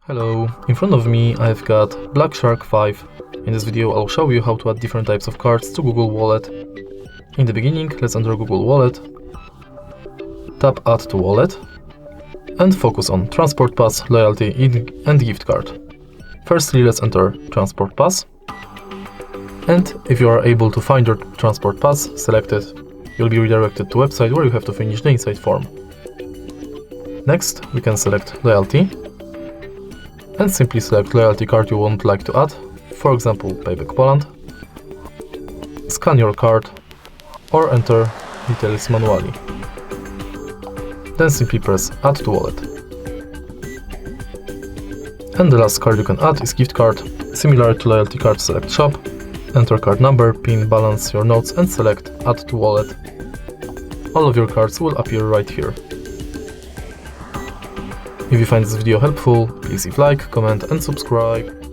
Hello, in front of me I've got Black Shark 5. In this video I'll show you how to add different types of cards to Google Wallet. In the beginning, let's enter Google Wallet, tap Add to Wallet, and focus on Transport Pass, Loyalty and Gift Card. Firstly, let's enter Transport Pass, and if you are able to find your Transport Pass, select it. You'll be redirected to a website where you have to finish the inside form. Next, we can select Loyalty, and simply select loyalty card you would like to add, for example Payback Poland. Scan your card or enter details manually. Then simply press Add to Wallet. And the last card you can add is gift card. Similar to loyalty card, select Shop, enter card number, PIN, balance, your notes and select Add to Wallet. All of your cards will appear right here. If you find this video helpful, please leave a like, comment and subscribe.